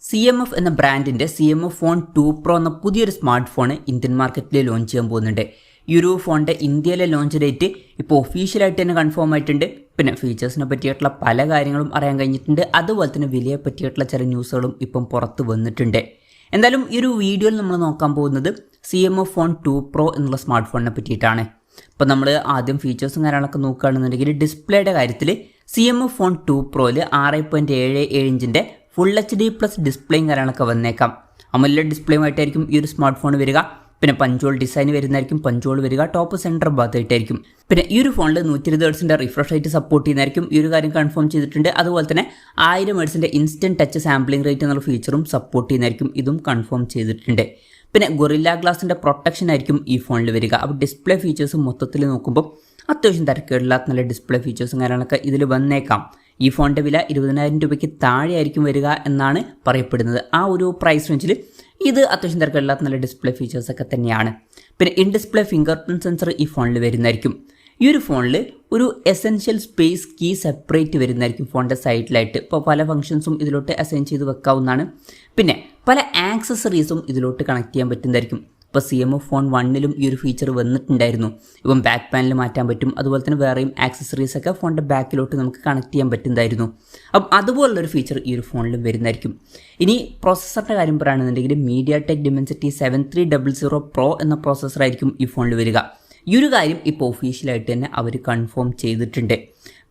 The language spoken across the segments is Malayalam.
CMF എന്ന ബ്രാൻഡിൻ്റെ CMF ഫോൺ 2 Pro എന്ന പുതിയൊരു സ്മാർട്ട് ഫോൺ ഇന്ത്യൻ മാർക്കറ്റിൽ ലോഞ്ച് ചെയ്യാൻ പോകുന്നുണ്ട്. ഈ ഒരു ഫോണിൻ്റെ ഇന്ത്യയിലെ ലോഞ്ച് ഡേറ്റ് ഇപ്പോൾ ഒഫീഷ്യലായിട്ട് തന്നെ കൺഫേം ആയിട്ടുണ്ട്. പിന്നെ ഫീച്ചേഴ്സിനെ പറ്റിയിട്ടുള്ള പല കാര്യങ്ങളും അറിയാൻ കഴിഞ്ഞിട്ടുണ്ട്. അതുപോലെ തന്നെ വിലയെ പറ്റിയിട്ടുള്ള ചില ന്യൂസുകളും ഇപ്പം പുറത്ത് വന്നിട്ടുണ്ട്. എന്തായാലും ഈ ഒരു വീഡിയോയിൽ നമ്മൾ നോക്കാൻ പോകുന്നത് CMF ഫോൺ 2 Pro എന്നുള്ള സ്മാർട്ട് ഫോണിനെ പറ്റിയിട്ടാണ്. ഇപ്പോൾ നമ്മൾ ആദ്യം ഫീച്ചേഴ്സും കാര്യങ്ങളൊക്കെ നോക്കുകയാണെന്നുണ്ടെങ്കിൽ ഡിസ്പ്ലേയുടെ കാര്യത്തിൽ CMF ഫോൺ 2 Proയിൽ 6.77 ഇഞ്ചിൻ്റെ ഫുൾ HD+ ഡിസ്പ്ലേയും കാര്യങ്ങളൊക്കെ വന്നേക്കാം. അമോലെഡ് ഡിസ്പ്ലേയുമായിട്ടായിരിക്കും ഈ ഒരു സ്മാർട്ട് ഫോൺ വരിക. പിന്നെ പഞ്ചോൾ ഡിസൈൻ വരുന്നതായിരിക്കും, പഞ്ചോൾ വരിക ടോപ്പ് സെൻറ്റർ ഭാഗത്തായിട്ടായിരിക്കും. പിന്നെ ഈ ഒരു ഫോണിൽ 120 ഹെർട്സിൻ്റെ റിഫ്രഷ് റേറ്റ് സപ്പോർട്ട് ചെയ്യുന്നതായിരിക്കും. ഈ ഒരു കാര്യം കൺഫേം ചെയ്തിട്ടുണ്ട്. അതുപോലെ തന്നെ 1000 ഹെർട്സിൻ്റെ ഇൻസ്റ്റൻറ്റ് ടച്ച് സാമ്പിളിംഗ് റേറ്റ് എന്നുള്ള ഫീച്ചറും സപ്പോർട്ട് ചെയ്യുന്നതായിരിക്കും. ഇതും കൺഫേം ചെയ്തിട്ടുണ്ട്. പിന്നെ ഗൊറില്ല ഗ്ലാസിൻ്റെ പ്രൊട്ടക്ഷൻ ആയിരിക്കും ഈ ഫോണിൽ വരിക. അപ്പോൾ ഡിസ്പ്ലേ ഫീച്ചേഴ്സ് മൊത്തത്തിൽ നോക്കുമ്പോൾ അത്യാവശ്യം തരക്കേടില്ലാത്ത നല്ല ഡിസ്പ്ലേ ഫീച്ചേഴ്സും കാര്യങ്ങളൊക്കെ ഇതിൽ വന്നേക്കാം. ഈ ഫോണിൻ്റെ വില 20,000 രൂപയ്ക്ക് താഴെ ആയിരിക്കും വരിക എന്നാണ് പറയപ്പെടുന്നത്. ആ ഒരു പ്രൈസ് റേഞ്ചിൽ ഇത് അത്യാവശ്യം തിരക്കില്ലാത്ത നല്ല ഡിസ്പ്ലേ ഫീച്ചേഴ്സൊക്കെ തന്നെയാണ്. പിന്നെ in display finger print sensor ഈ ഫോണിൽ വരുന്നതായിരിക്കും. ഈ ഒരു ഫോണിൽ ഒരു എസെൻഷ്യൽ സ്പേസ് കീ സെപ്പറേറ്റ് വരുന്നതായിരിക്കും ഫോണിൻ്റെ സൈഡിലായിട്ട്. ഇപ്പോൾ പല ഫംഗ്ഷൻസും ഇതിലോട്ട് അസൈൻ ചെയ്ത് വെക്കാവുന്നതാണ്. പിന്നെ പല ആക്സസറീസും ഇതിലോട്ട് കണക്ട് ചെയ്യാൻ പറ്റുന്നതായിരിക്കും. ഇപ്പോൾ CMF ഫോൺ 1ലും ഈ ഒരു ഫീച്ചർ വന്നിട്ടുണ്ടായിരുന്നു. ഇപ്പം ബാക്ക് പാനൽ മാറ്റാൻ പറ്റും. അതുപോലെ തന്നെ വേറെയും ആക്സസറീസൊക്കെ ഫോണിൻ്റെ ബാക്കിലോട്ട് നമുക്ക് കണക്ട് ചെയ്യാൻ പറ്റുന്നതായിരുന്നു. അപ്പം അതുപോലുള്ളൊരു ഫീച്ചർ ഈ ഒരു ഫോണിലും വരുന്നതായിരിക്കും. ഇനി പ്രോസസ്സറിൻ്റെ കാര്യം പറയുകയാണെന്നുണ്ടെങ്കിൽ MediaTek Dimensity 7300 Pro എന്ന പ്രോസസ്സറായിരിക്കും ഈ ഫോണിൽ വരിക. ഈ ഒരു കാര്യം ഇപ്പോൾ ഒഫീഷ്യലായിട്ട് തന്നെ അവർ കൺഫേം ചെയ്തിട്ടുണ്ട്.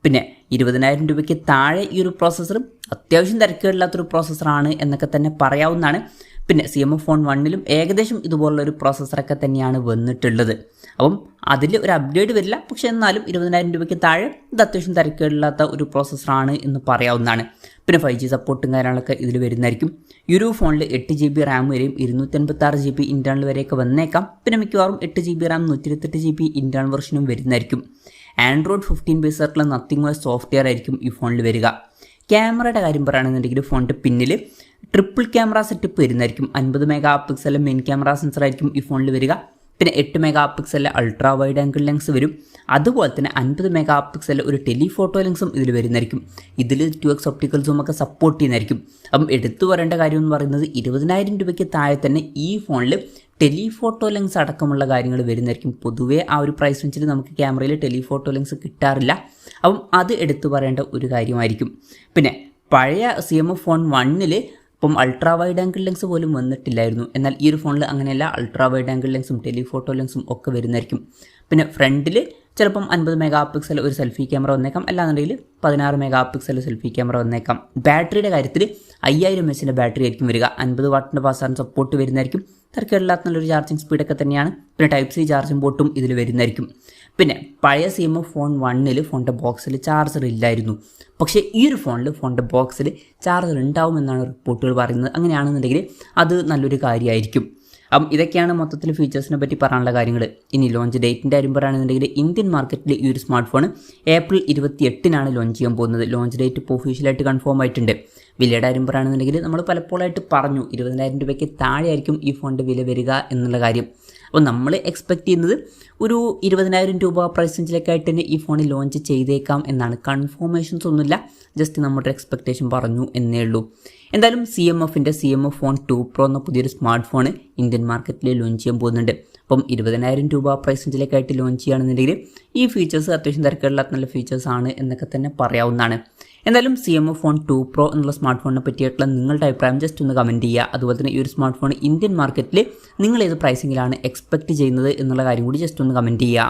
പിന്നെ 20,000 രൂപയ്ക്ക് താഴെ ഈ ഒരു പ്രോസസ്സർ അത്യാവശ്യം തിരക്കേടില്ലാത്തൊരു പ്രോസസ്സറാണ് എന്നൊക്കെ തന്നെ പറയാവുന്നതാണ്. പിന്നെ CMF ഫോൺ 1ലും ഏകദേശം ഇതുപോലുള്ളൊരു പ്രോസസ്സറൊക്കെ തന്നെയാണ് വന്നിട്ടുള്ളത്. അപ്പം അതിൽ ഒരു അപ്ഡേറ്റ് വരില്ല. പക്ഷേ എന്നാലും 20,000 രൂപയ്ക്ക് താഴെ ഇത് അത്യാവശ്യം തിരക്കേടില്ലാത്ത ഒരു പ്രോസസ്സറാണ് എന്ന് പറയാവുന്നതാണ്. പിന്നെ 5G സപ്പോർട്ടും കാര്യങ്ങളൊക്കെ ഇതിൽ വരുന്നതായിരിക്കും. ഈ ഒരു ഫോണിൽ 8 GB റാം വരെയും 256 GB ഇൻറ്റേർണൽ വരെയൊക്കെ വന്നേക്കാം. പിന്നെ മിക്കവാറും 8 GB റാം 128 GB ഇൻറ്റേർണൽ വെർഷനും വരുന്നതായിരിക്കും. Android 15 ബേസ് ആയിട്ടുള്ള നത്തിങ് സോഫ്റ്റ്വെയർ ആയിരിക്കും ഈ ഫോണിൽ വരിക. ക്യാമറയുടെ കാര്യം പറയുകയാണെന്നുണ്ടെങ്കിൽ ഫോണിൻ്റെ പിന്നിൽ ട്രിപ്പിൾ ക്യാമറ സെറ്റപ്പ് വരുന്നതായിരിക്കും. 50 മെഗാ പിക്സലിലെ മെയിൻ ക്യാമറ സെൻസർ ആയിരിക്കും ഈ ഫോണിൽ വരിക. പിന്നെ 8 മെഗാ പിക്സലിലെ അൾട്രാ വൈഡ് ആംഗിൾ ലെൻസ് വരും. അതുപോലെ തന്നെ 50 മെഗാ പിക്സലിലെ ഒരു ടെലിഫോട്ടോ ലെൻസും ഇതിൽ വരുന്നതായിരിക്കും. ഇതിൽ 2x ഒപ്റ്റിക്കൽ സൂം ഒക്കെ സപ്പോർട്ട് ചെയ്യുന്നതായിരിക്കും. അപ്പം എടുത്തു പറയേണ്ട കാര്യം എന്ന് പറയുന്നത് 20,000 രൂപയ്ക്ക് താഴെ തന്നെ ഈ ഫോണിൽ ടെലിഫോട്ടോ ലെൻസ് അടക്കമുള്ള കാര്യങ്ങൾ വരുന്നതായിരിക്കും. പൊതുവേ ആ ഒരു പ്രൈസ് റേഞ്ചിൽ നമുക്ക് ക്യാമറയിൽ ടെലിഫോട്ടോ ലെൻസ് കിട്ടാറില്ല. അപ്പം അത് എടുത്തു പറയേണ്ട ഒരു കാര്യമായിരിക്കും. പിന്നെ പഴയ CMF ഫോൺ 1ൽ ഇപ്പം അൾട്രാ വൈഡ് ആംഗിൾ ലെൻസ് പോലും വന്നിട്ടില്ലായിരുന്നു. എന്നാൽ ഈ ഒരു ഫോണിൽ അങ്ങനെയല്ല, അൾട്രാ വൈഡ് ആംഗിൾ ലെൻസും ടെലിഫോട്ടോ ലെൻസും ഒക്കെ വരുന്നതായിരിക്കും. പിന്നെ ഫ്രണ്ടിൽ ചിലപ്പം 50 മെഗാ പിക്സൽ ഒരു സെൽഫി ക്യാമറ വന്നേക്കാം. അല്ലാന്നുണ്ടെങ്കിൽ 16 മെഗാ പിക്സൽ സെൽഫി ക്യാമറ വന്നേക്കാം. ബാറ്ററിയുടെ കാര്യത്തിൽ 5000 mAh ബാറ്ററി ആയിരിക്കും വരിക. 50 വാട്ടിൻ്റെ ഫാസ്റ്റ് സപ്പോർട്ട് വരുന്നതായിരിക്കും. തിരക്കേടില്ലാത്ത നല്ലൊരു ചാർജിങ് സ്പീഡൊക്കെ തന്നെയാണ്. പിന്നെ Type-C ചാർജിങ് പോർട്ടും ഇതിൽ വരുന്നതായിരിക്കും. പിന്നെ പഴയ CMF ഫോൺ 1ൽ ഫോണിൻ്റെ ബോക്സിൽ ചാർജർ ഇല്ലായിരുന്നു. പക്ഷേ ഈ ഒരു ഫോണിൽ ഫോണിൻ്റെ ബോക്സിൽ ചാർജർ ഉണ്ടാവുമെന്നാണ് റിപ്പോർട്ടുകൾ പറയുന്നത്. അങ്ങനെയാണെന്നുണ്ടെങ്കിൽ അത് നല്ലൊരു കാര്യമായിരിക്കും. അപ്പം ഇതൊക്കെയാണ് മൊത്തത്തിൽ ഫീച്ചേഴ്സിനെ പറ്റി പറയാനുള്ള കാര്യങ്ങൾ. ഇനി ലോഞ്ച് ഡേറ്റിൻ്റെ കാര്യം പറയുകയാണെന്നുണ്ടെങ്കിൽ ഇന്ത്യൻ മാർക്കറ്റിൽ ഈ ഒരു സ്മാർട്ട് ഫോൺ ഏപ്രിൽ 28-നാണ് ലോഞ്ച് ചെയ്യാൻ പോകുന്നത്. ലോഞ്ച് ഡേറ്റ് ഇപ്പോൾ ഒഫീഷ്യലായിട്ട് കൺഫേം ആയിട്ടുണ്ട്. വിലയുടെ കാര്യം പറയുകയാണെന്നുണ്ടെങ്കിൽ നമ്മൾ പലപ്പോഴായിട്ട് പറഞ്ഞു 20,000 രൂപയ്ക്ക് താഴെ ആയിരിക്കും ഈ ഫോണിൻ്റെ വില വരിക എന്നുള്ള കാര്യം. അപ്പോൾ നമ്മൾ എക്സ്പെക്റ്റ് ചെയ്യുന്നത് ഒരു 20,000 രൂപ പ്രൈസ് റേഞ്ചിലേക്കായിട്ട് തന്നെ ഈ ഫോണിൽ ലോഞ്ച് ചെയ്തേക്കാം എന്നാണ്. കൺഫർമേഷൻസ് ഒന്നുമില്ല, ജസ്റ്റ് നമ്മുടെ എക്സ്പെക്റ്റേഷൻ പറഞ്ഞു എന്നേ ഉള്ളൂ. എന്തായാലും CMF ഫോൺ 2 Pro എന്ന പുതിയൊരു സ്മാർട്ട് ഫോൺ ഇന്ത്യൻ മാർക്കറ്റിൽ ലോഞ്ച് ചെയ്യാൻ പോകുന്നുണ്ട്. അപ്പം 20,000 രൂപ പ്രൈസ് റേഞ്ചിലേക്കായിട്ട് ലോഞ്ച് ചെയ്യുകയാണെന്നുണ്ടെങ്കിൽ ഈ ഫീച്ചേഴ്സ് അത്യാവശ്യം തിരക്കുകളില്ലാത്ത നല്ല ഫീച്ചേഴ്സാണ് എന്നൊക്കെ തന്നെ പറയാവുന്നതാണ്. എന്തായാലും CMF ഫോൺ 2 Pro എന്നുള്ള സ്മാർട്ട് ഫോണിനെ പറ്റിയിട്ടുള്ള നിങ്ങളുടെ അഭിപ്രായം ജസ്റ്റ് ഒന്ന് കമൻറ്റ് ചെയ്യുക. അതുപോലെ തന്നെ ഈ ഒരു സ്മാർട്ട് ഫോൺ ഇന്ത്യൻ മാർക്കറ്റിൽ നിങ്ങൾ ഏത് പ്രൈസിങ്ങിലാണ് എക്സ്പെക്റ്റ് ചെയ്യുന്നത് എന്നുള്ള കാര്യം കൂടി ജസ്റ്റ് ഒന്ന് കമൻറ്റ് ചെയ്യുക.